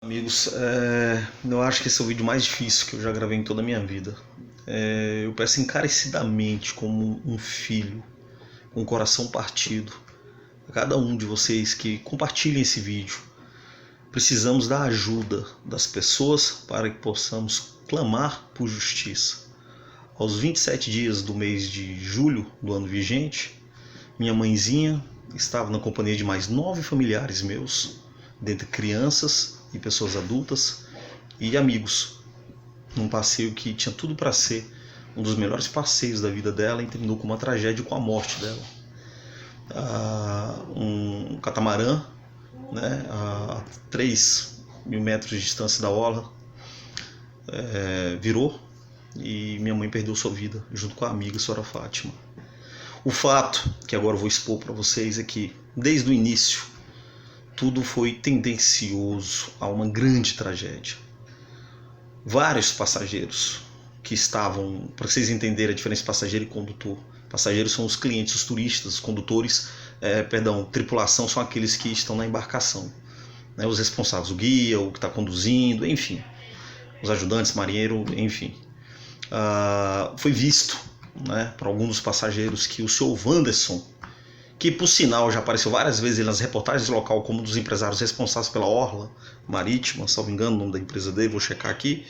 Amigos, eu acho que esse é o vídeo mais difícil que eu já gravei em toda a minha vida. Eu peço encarecidamente, como um filho, com o coração partido, a cada um de vocês que compartilhem esse vídeo. Precisamos da ajuda das pessoas para que possamos clamar por justiça. Aos 27 dias do mês de julho do ano vigente, minha mãezinha estava na companhia de mais 9 familiares meus, dentre crianças e pessoas adultas e amigos, num passeio que tinha tudo para ser um dos melhores passeios da vida dela, e terminou com uma tragédia, com a morte dela. Um catamarã, né, a 3.000 metros de distância da orla, virou e minha mãe perdeu sua vida junto com a amiga, a senhora Fátima. O fato que agora eu vou expor para vocês é que, desde o início, tudo foi tendencioso a uma grande tragédia. Vários passageiros que estavam, para vocês entenderem a diferença de passageiro e condutor. Passageiros são os clientes, os turistas, os condutores, tripulação são aqueles que estão na embarcação, né, os responsáveis, o guia, o que está conduzindo, enfim, os ajudantes, marinheiro, enfim. Foi visto, né, por alguns dos passageiros que o senhor Wanderson, que por sinal já apareceu várias vezes nas reportagens do local como um dos empresários responsáveis pela orla marítima, salvo engano o nome da empresa dele, vou checar aqui,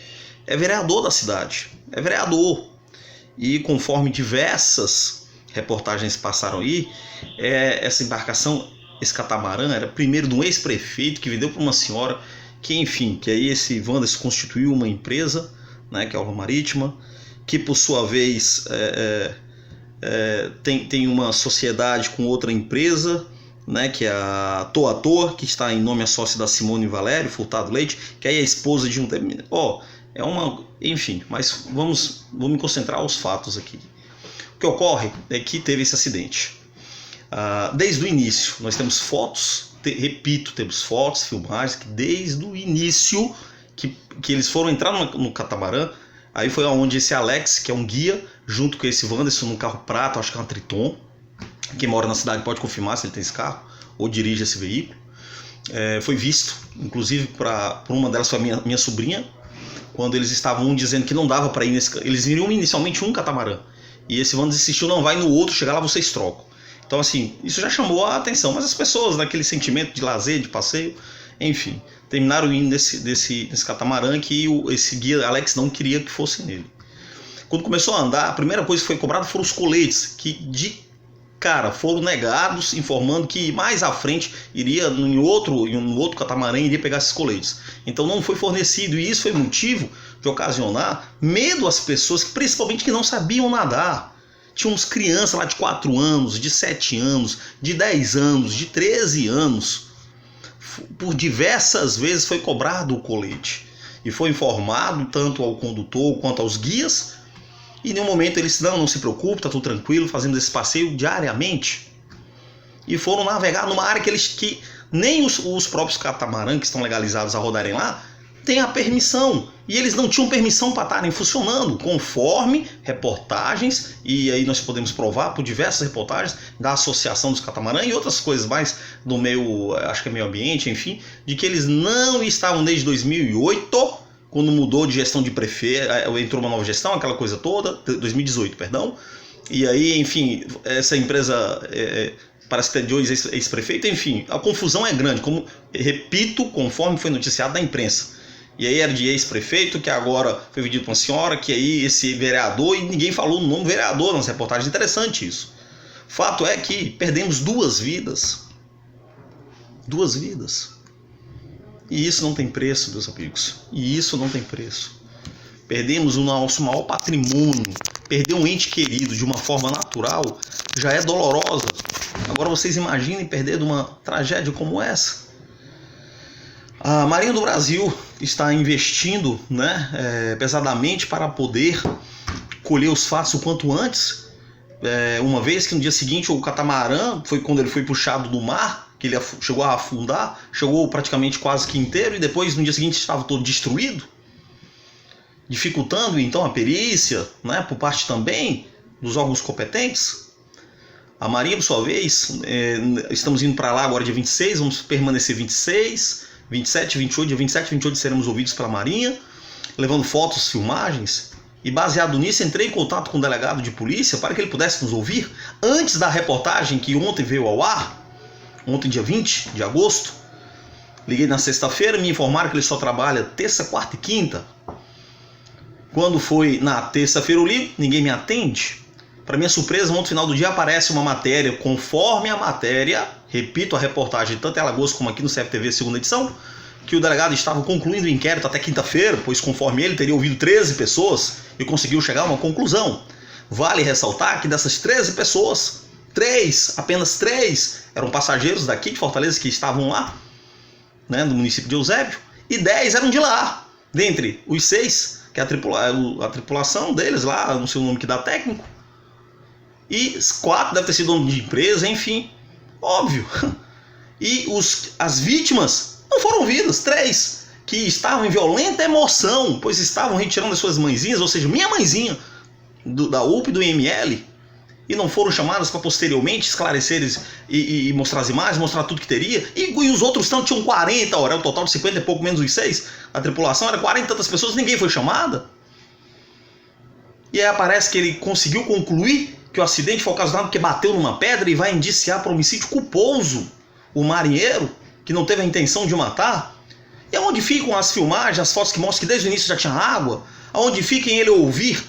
é vereador da cidade, é vereador. E conforme diversas reportagens passaram aí, essa embarcação, esse catamarã, era primeiro de um ex-prefeito que vendeu para uma senhora, que enfim, que aí esse Wanderson constituiu uma empresa, né, que é a Orla Marítima, que por sua vez tem uma sociedade com outra empresa, né, que é a Toa, que está em nome a sócio da Simone Valério Furtado Leite, que aí é a esposa de um... enfim, mas vamos me concentrar aos fatos aqui. O que ocorre é que teve esse acidente. Desde o início, nós temos fotos, temos fotos, filmagens, que desde o início que eles foram entrar no catamarã, aí foi onde esse Alex, que é um guia, junto com esse Wanderson, num carro prata, acho que é uma Triton. Quem mora na cidade pode confirmar se ele tem esse carro ou dirige esse veículo. Foi visto, inclusive por uma delas foi a minha sobrinha, quando eles estavam dizendo que não dava para ir nesse... Eles iriam inicialmente um catamarã, e esse Wanderson insistiu, não, vai no outro, chegar lá vocês trocam. Então assim, isso já chamou a atenção, mas as pessoas, naquele sentimento de lazer, de passeio, enfim, terminaram indo nesse catamarã que esse guia Alex não queria que fosse nele. Quando começou a andar, a primeira coisa que foi cobrada foram os coletes, que de cara foram negados, informando que mais à frente iria em outro catamarã, iria pegar esses coletes. Então não foi fornecido, e isso foi motivo de ocasionar medo às pessoas, principalmente que não sabiam nadar. Tínhamos crianças lá de 4 anos, de 7 anos, de 10 anos, de 13 anos. Por diversas vezes foi cobrado o colete, e foi informado tanto ao condutor quanto aos guias, e em nenhum momento eles não se preocupe, está tudo tranquilo, fazemos esse passeio diariamente. E foram navegar numa área que nem os próprios catamarãs que estão legalizados a rodarem lá têm a permissão, e eles não tinham permissão para estarem funcionando, conforme reportagens, e aí nós podemos provar por diversas reportagens da Associação dos Catamarãs e outras coisas mais do meio, acho que é meio ambiente, enfim, de que eles não estavam desde 2008, quando mudou de gestão de prefeito, entrou uma nova gestão, aquela coisa toda, 2018, perdão, e aí, enfim, essa empresa parece que é de hoje ex-prefeito, enfim, a confusão é grande, como, repito, conforme foi noticiado na imprensa. E aí era de ex-prefeito, que agora foi vendido para uma senhora, que aí esse vereador, e ninguém falou o nome vereador nas reportagens, interessante isso. Fato é que perdemos 2 vidas. 2 vidas. E isso não tem preço, meus amigos. E isso não tem preço. Perdemos o nosso maior patrimônio. Perder um ente querido de uma forma natural já é dolorosa. Agora vocês imaginem perder de uma tragédia como essa. A Marinha do Brasil está investindo, né, pesadamente para poder colher os fatos o quanto antes. Uma vez que no dia seguinte o catamarã, foi quando ele foi puxado do mar, que ele chegou a afundar, chegou praticamente quase que inteiro, e depois no dia seguinte estava todo destruído, dificultando então a perícia, né, por parte também dos órgãos competentes. A Marinha, por sua vez, estamos indo para lá agora dia 26, vamos permanecer 26, 27, 28, dia 27 e 28 seremos ouvidos pela Marinha, levando fotos, filmagens, e baseado nisso entrei em contato com o delegado de polícia para que ele pudesse nos ouvir antes da reportagem que ontem veio ao ar, ontem dia 20 de agosto. Liguei na sexta-feira, me informaram que ele só trabalha terça, quarta e quinta. Quando foi na terça-feira eu ligo, ninguém me atende. Para minha surpresa, no final do dia aparece uma matéria, conforme a matéria, repito, a reportagem tanto em Alagoas como aqui no CFTV, segunda edição, que o delegado estava concluindo o inquérito até quinta-feira, pois conforme ele teria ouvido 13 pessoas e conseguiu chegar a uma conclusão. Vale ressaltar que dessas 13 pessoas, apenas 3 eram passageiros daqui de Fortaleza que estavam lá, né, do município de Eusébio, e 10 eram de lá. Dentre os 6, que é a tripulação deles lá, não sei o nome que dá técnico, e 4 deve ter sido dono de empresa, enfim, óbvio. E as vítimas não foram ouvidas, 3, que estavam em violenta emoção, pois estavam retirando as suas mãezinhas, ou seja, minha mãezinha, da UPA e do IML, e não foram chamadas para posteriormente esclarecer e mostrar as imagens, mostrar tudo que teria, e os outros tanto tinham 40, era o total de 50 e pouco menos os 6, a tripulação era 40 e tantas pessoas, ninguém foi chamada. E aí aparece que ele conseguiu concluir que o acidente foi ocasionado porque bateu numa pedra e vai indiciar por homicídio culposo o marinheiro, que não teve a intenção de matar. E aonde ficam as filmagens, as fotos que mostram que desde o início já tinha água? Aonde fica em ele ouvir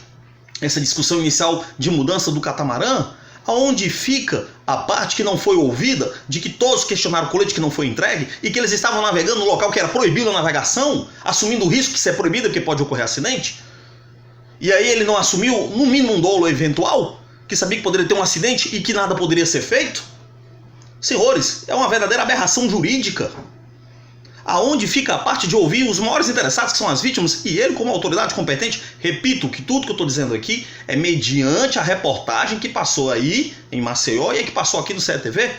essa discussão inicial de mudança do catamarã? Aonde fica a parte que não foi ouvida, de que todos questionaram o colete que não foi entregue e que eles estavam navegando no local que era proibido a navegação, assumindo o risco que isso é proibido porque pode ocorrer acidente? E aí ele não assumiu, no mínimo, um dolo eventual, que sabia que poderia ter um acidente e que nada poderia ser feito? Senhores, é uma verdadeira aberração jurídica. Aonde fica a parte de ouvir os maiores interessados, que são as vítimas, e ele, como autoridade competente, repito que tudo que eu estou dizendo aqui é mediante a reportagem que passou aí em Maceió e a que passou aqui no CFTV.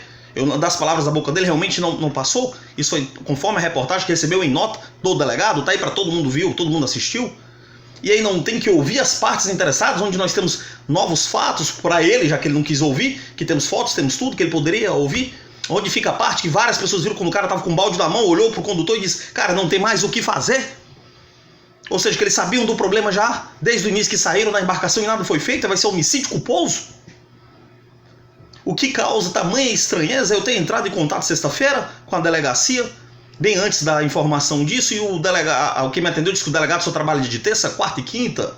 Das palavras da boca dele, realmente não passou. Isso foi conforme a reportagem que recebeu em nota do delegado, tá aí para todo mundo viu, todo mundo assistiu. E aí não tem que ouvir as partes interessadas, onde nós temos novos fatos para ele, já que ele não quis ouvir, que temos fotos, temos tudo que ele poderia ouvir. Onde fica a parte que várias pessoas viram quando o cara estava com um balde na mão, olhou para o condutor e disse, cara, não tem mais o que fazer. Ou seja, que eles sabiam do problema já, desde o início que saíram da embarcação e nada foi feito, vai ser homicídio culposo. O que causa tamanha estranheza é eu ter entrado em contato sexta-feira com a delegacia, bem antes da informação disso, e o que me atendeu disse que o delegado só trabalha de terça, quarta e quinta.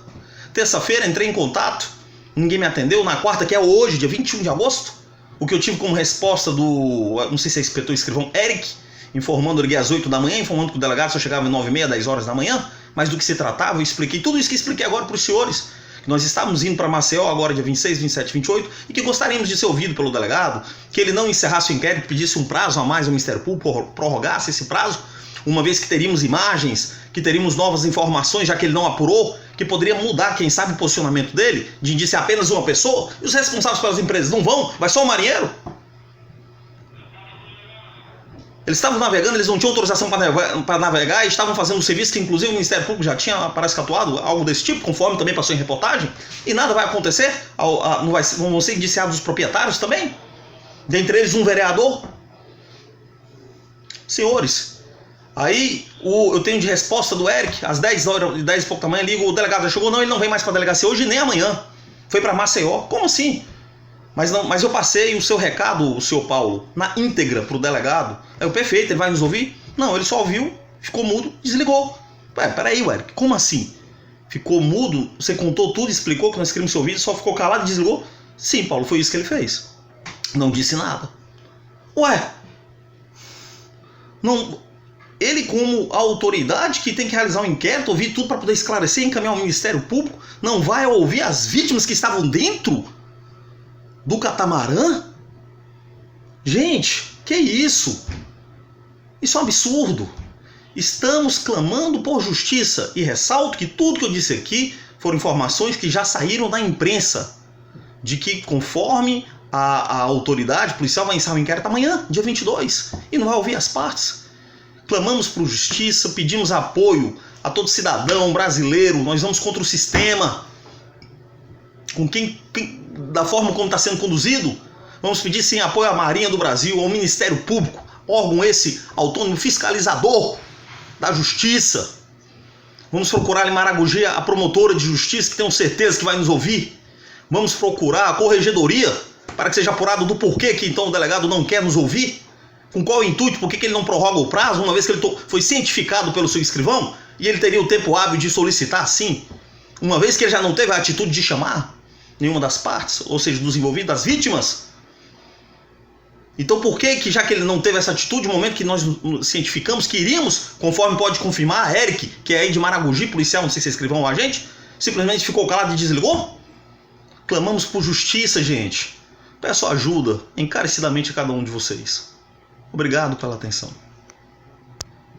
Terça-feira entrei em contato, ninguém me atendeu. Na quarta, que é hoje, dia 21 de agosto, o que eu tive como resposta não sei se é inspetor escrivão Eric, informando, eu liguei às 8 da manhã, informando que o delegado só chegava às 9h30, 10 horas da manhã, mas do que se tratava, eu expliquei tudo isso que expliquei agora para os senhores, que nós estávamos indo para Maceió agora dia 26, 27, 28, e que gostaríamos de ser ouvido pelo delegado, que ele não encerrasse o inquérito, pedisse um prazo a mais ao Ministério Público, prorrogasse esse prazo, uma vez que teríamos imagens, que teríamos novas informações, já que ele não apurou, que poderia mudar, quem sabe, o posicionamento dele, de indiciar apenas uma pessoa, e os responsáveis pelas empresas não vão, vai só o marinheiro. Eles estavam navegando, eles não tinham autorização para navegar e estavam fazendo um serviço que inclusive o Ministério Público já tinha, parece que atuado, algo desse tipo, conforme também passou em reportagem, e nada vai acontecer, não vão ser indiciados os proprietários também, dentre eles um vereador. Senhores, aí eu tenho de resposta do Eric, às 10 e pouco da manhã, ligo, o delegado já chegou, não, ele não vem mais para a delegacia hoje nem amanhã, foi para Maceió. Como assim? Mas eu passei o seu recado, o senhor Paulo, na íntegra para o delegado. É o perfeito, ele vai nos ouvir? Não, ele só ouviu, ficou mudo, desligou. Ué, peraí, Eric, como assim? Ficou mudo, você contou tudo, explicou que nós queríamos ser ouvidos, só ficou calado e desligou? Sim, Paulo, foi isso que ele fez. Não disse nada. Ué, não... Ele, como a autoridade que tem que realizar um inquérito, ouvir tudo para poder esclarecer e encaminhar ao Ministério Público, não vai ouvir as vítimas que estavam dentro do catamarã? Gente, que isso? Isso é um absurdo. Estamos clamando por justiça. E ressalto que tudo que eu disse aqui foram informações que já saíram da imprensa, de que conforme a autoridade policial vai encerrar o inquérito amanhã, dia 22, e não vai ouvir as partes. Clamamos por justiça, pedimos apoio a todo cidadão brasileiro, nós vamos contra o sistema, da forma como está sendo conduzido. Vamos pedir sim apoio à Marinha do Brasil, ao Ministério Público, órgão esse autônomo fiscalizador da justiça. Vamos procurar em Maragogi a promotora de justiça, que tenho certeza que vai nos ouvir. Vamos procurar a corregedoria, para que seja apurado do porquê que então o delegado não quer nos ouvir. Com qual intuito, por que ele não prorroga o prazo, uma vez que ele foi cientificado pelo seu escrivão, e ele teria o tempo hábil de solicitar sim, uma vez que ele já não teve a atitude de chamar nenhuma das partes, ou seja, dos envolvidos, das vítimas. Então por que, já que ele não teve essa atitude, no momento que nós cientificamos que iríamos, conforme pode confirmar a Eric, que é aí de Maragogi, policial, não sei se é escrivão ou agente, simplesmente ficou calado e desligou? Clamamos por justiça, gente. Peço ajuda encarecidamente a cada um de vocês. Obrigado pela atenção.